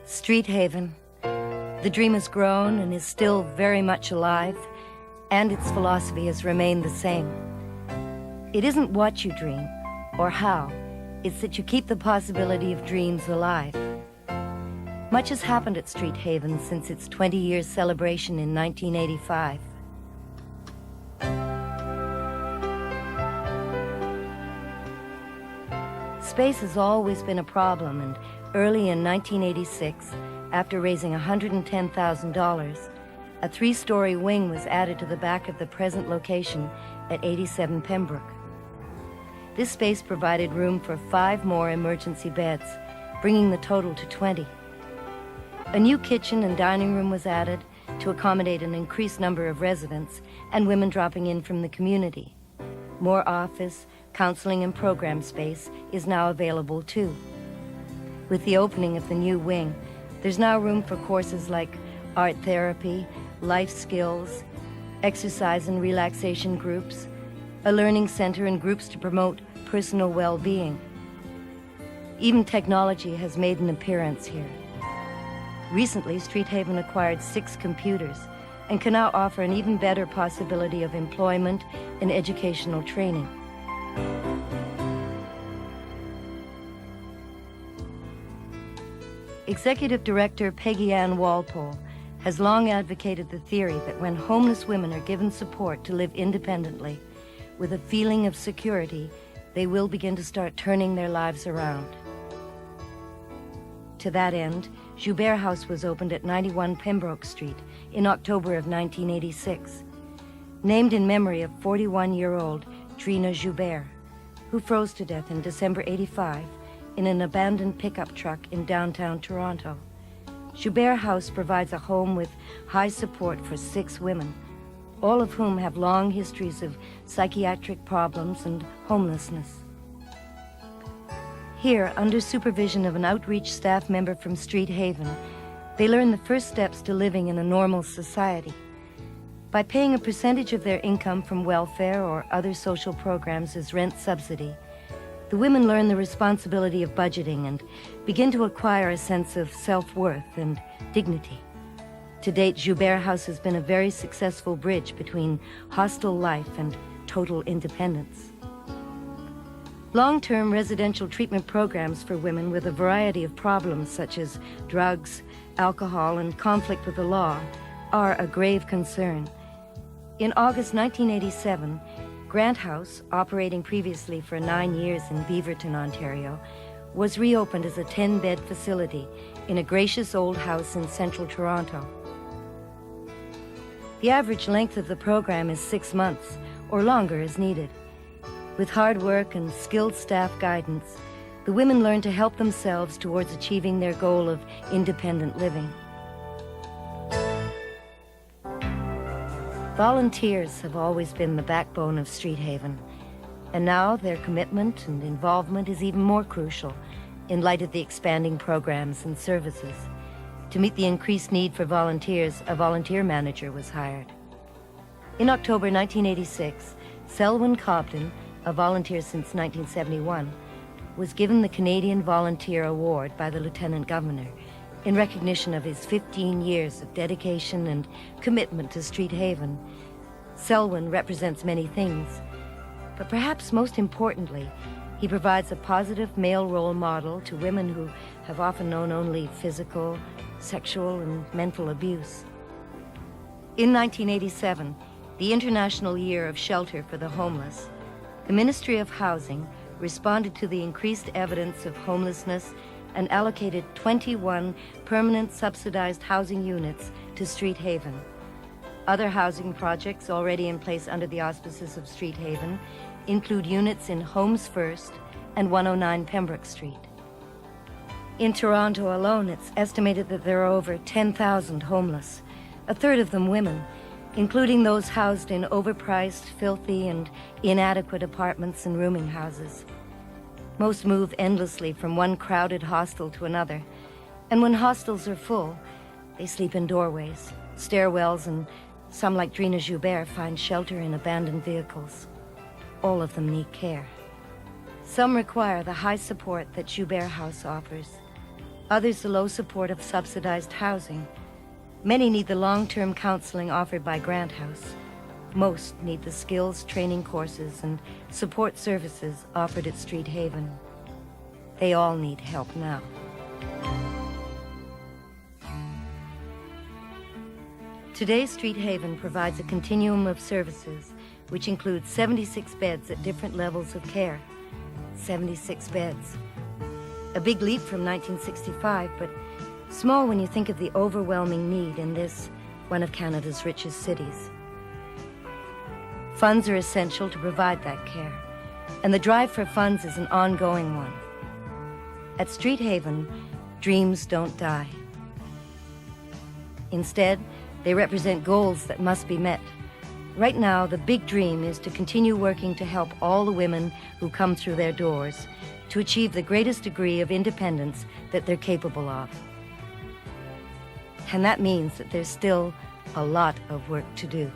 Street Haven. The dream has grown and is still very much alive, and its philosophy has remained the same. It isn't what you dream or how, it's that you keep the possibility of dreams alive. Much has happened at Street Haven since its 20-year celebration in 1985. Space has always been a problem, and early in 1986, after raising $110,000, a 3-story wing was added to the back of the present location at 87 Pembroke. This space provided room for 5 more emergency beds, bringing the total to 20. A new kitchen and dining room was added to accommodate an increased number of residents and women dropping in from the community. More office, counseling, and program space is now available too. With the opening of the new wing, there's now room for courses like art therapy, life skills, exercise and relaxation groups, a learning center, and groups to promote personal well-being. Even technology has made an appearance here. Recently, Street Haven acquired 6 computers and can now offer an even better possibility of employment and educational training. Executive Director Peggy Ann Walpole has long advocated the theory that when homeless women are given support to live independently, with a feeling of security, they will begin to start turning their lives around. To that end, Joubert House was opened at 91 Pembroke Street in October of 1986, named in memory of 41-year-old Trina Joubert, who froze to death in December '85 in an abandoned pickup truck in downtown Toronto. Joubert House provides a home with high support for 6 women, all of whom have long histories of psychiatric problems and homelessness. Here, under supervision of an outreach staff member from Street Haven, they learn the first steps to living in a normal society. By paying a percentage of their income from welfare or other social programs as rent subsidy, the women learn the responsibility of budgeting and begin to acquire a sense of self-worth and dignity. To date, Joubert House has been a very successful bridge between hostel life and total independence. Long-term residential treatment programs for women with a variety of problems such as drugs, alcohol, and conflict with the law are a grave concern. In August 1987, Grant House, operating previously for 9 years in Beaverton, Ontario, was reopened as a 10-bed facility in a gracious old house in central Toronto. The average length of the program is 6 months, or longer as needed. With hard work and skilled staff guidance, the women learn to help themselves towards achieving their goal of independent living. Volunteers have always been the backbone of Street Haven, and now their commitment and involvement is even more crucial in light of the expanding programs and services. To meet the increased need for volunteers, a volunteer manager was hired. In October 1986, Selwyn Cobden, a volunteer since 1971, was given the Canadian Volunteer Award by the Lieutenant Governor in recognition of his 15 years of dedication and commitment to Street Haven. Selwyn represents many things, but perhaps most importantly, he provides a positive male role model to women who have often known only physical, sexual, and mental abuse. In 1987, the International Year of Shelter for the Homeless, the Ministry of Housing responded to the increased evidence of homelessness and allocated 21 permanent subsidized housing units to Street Haven. Other housing projects already in place under the auspices of Street Haven include units in Homes First and 109 Pembroke Street. In Toronto alone, it's estimated that there are over 10,000 homeless, a third of them women, including those housed in overpriced, filthy, and inadequate apartments and rooming houses. Most move endlessly from one crowded hostel to another, and when hostels are full, they sleep in doorways, stairwells, and some, like Trina Joubert, find shelter in abandoned vehicles. All of them need care. Some require the high support that Joubert House offers. others the low support of subsidized housing. Many need the long-term counseling offered by Grant House. Most need the skills training courses and support services offered at Street Haven. They all need help now. Today, Street Haven provides a continuum of services, which includes 76 beds at different levels of care. 76 beds. A big leap from 1965, but small when you think of the overwhelming need in this, one of Canada's richest cities. Funds are essential to provide that care, and the drive for funds is an ongoing one. At Street Haven, dreams don't die. Instead, they represent goals that must be met. Right now, the big dream is to continue working to help all the women who come through their doors to achieve the greatest degree of independence that they're capable of. And that means that there's still a lot of work to do.